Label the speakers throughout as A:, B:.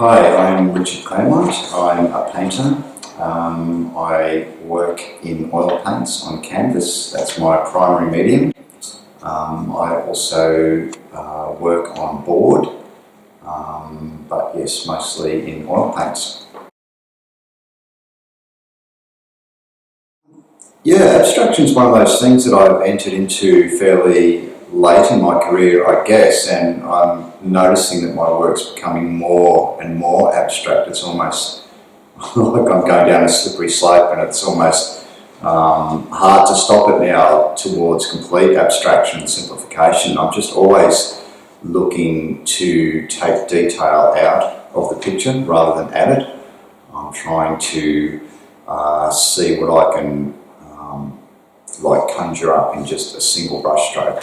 A: Hi, I'm Richard Claremont. I'm a painter. I work in oil paints on canvas. That's my primary medium. I also work on board, but yes, mostly in oil paints. Yeah, abstraction is one of those things that I've entered into fairly late in my career, I guess, and I'm noticing that my work's becoming more and more abstract. It's almost like I'm going down a slippery slope, and it's almost hard to stop it now towards complete abstraction and simplification. I'm just always looking to take detail out of the picture rather than add it. I'm trying to see what I can conjure up in just a single brush stroke,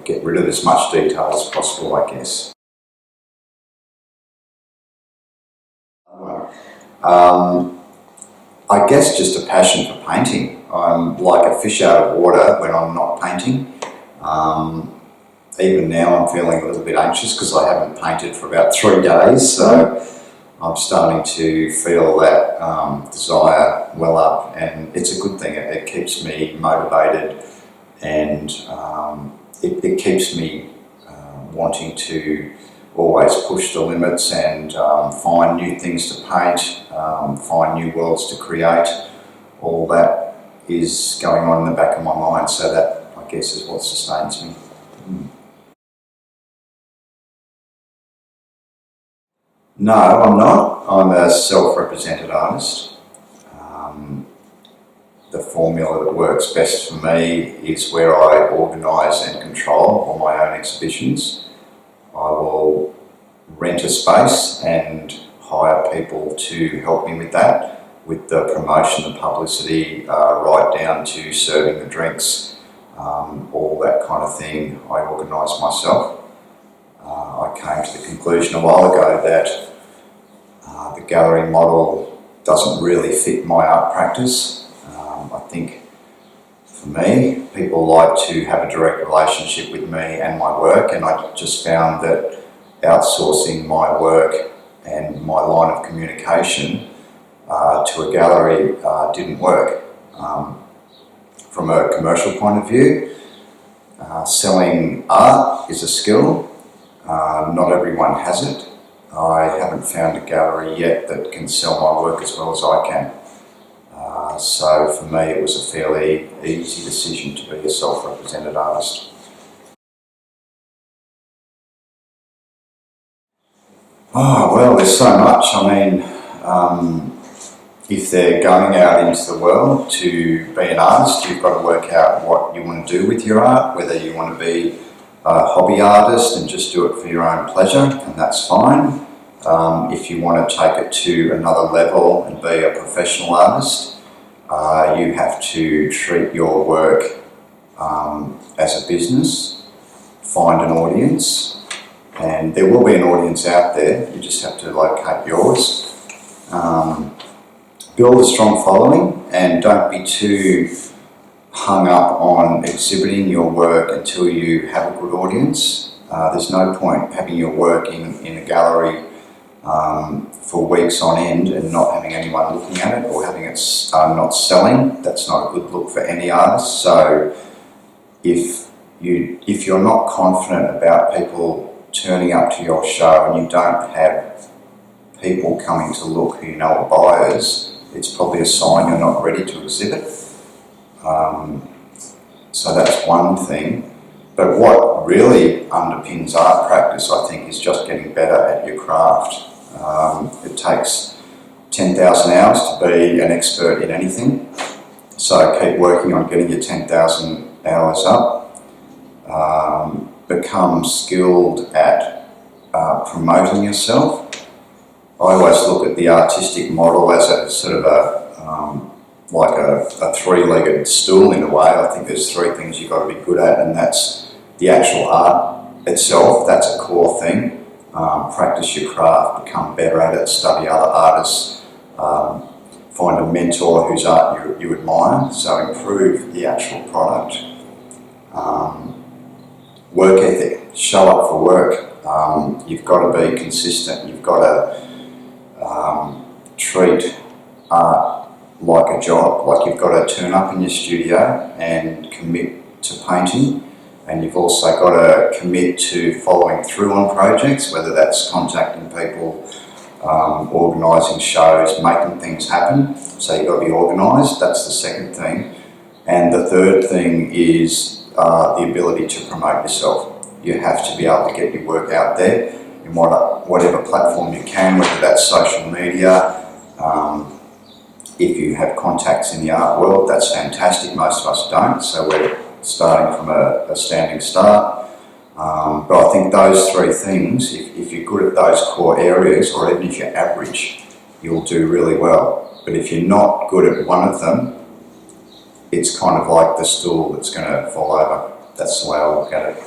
A: get rid of as much detail as possible, I guess. I guess just a passion for painting. I'm like a fish out of water when I'm not painting. Even now I'm feeling a little bit anxious because I haven't painted for about 3 days, so I'm starting to feel that desire well up, and it's a good thing. It keeps me motivated, and it keeps me wanting to always push the limits and find new things to paint, find new worlds to create. All that is going on in the back of my mind, so that, I guess, is what sustains me. No, I'm not. I'm a self-represented artist. The formula that works best for me is where I organise and control all my own exhibitions. I will rent a space and hire people to help me with that, with the promotion, the publicity, right down to serving the drinks, all that kind of thing I organise myself. I came to the conclusion a while ago that the gallery model doesn't really fit my art practice. I think for me, people like to have a direct relationship with me and my work, and I just found that outsourcing my work and my line of communication to a gallery didn't work. From a commercial point of view, selling art is a skill. Not everyone has it. I haven't found a gallery yet that can sell my work as well as I can. So for me, it was a fairly easy decision to be a self-represented artist. Oh, well, there's so much. I mean, if they're going out into the world to be an artist, you've got to work out what you want to do with your art, whether you want to be a hobby artist and just do it for your own pleasure, and that's fine. If you want to take it to another level and be a professional artist, you have to treat your work as a business, find an audience, and there will be an audience out there. You just have to locate yours. Build a strong following, and don't be too hung up on exhibiting your work until you have a good audience. There's no point having your work in a gallery for weeks on end and not having anyone looking at it, or having it not selling. That's not a good look for any artist. So if you're not confident about people turning up to your show and you don't have people coming to look who you know are buyers, it's probably a sign you're not ready to exhibit. So that's one thing. But what really underpins art practice, I think, is just getting better at your craft. It takes 10,000 hours to be an expert in anything. So keep working on getting your 10,000 hours up. Become skilled at promoting yourself. I always look at the artistic model as a sort of a three-legged stool in a way. I think there's 3 things you've got to be good at, and that's the actual art itself. That's a core thing. Practice your craft, become better at it, study other artists, find a mentor whose art you admire, so improve the actual product. Work ethic, show up for work. You've got to be consistent. You've got to treat art like a job. Like you've got to turn up in your studio and commit to painting, and you've also got to commit to following through on projects, whether that's contacting people, organising shows, making things happen. So you've got to be organised. That's the second thing. And the third thing is the ability to promote yourself. You have to be able to get your work out there in whatever platform you can, whether that's social media. If you have contacts in the art world, that's fantastic. Most of us don't, so we're starting from a standing start. But I think those three things, if you're good at those core areas, or even if you're average, you'll do really well. But if you're not good at one of them, it's kind of like the stool that's going to fall over. That's the way I look at it.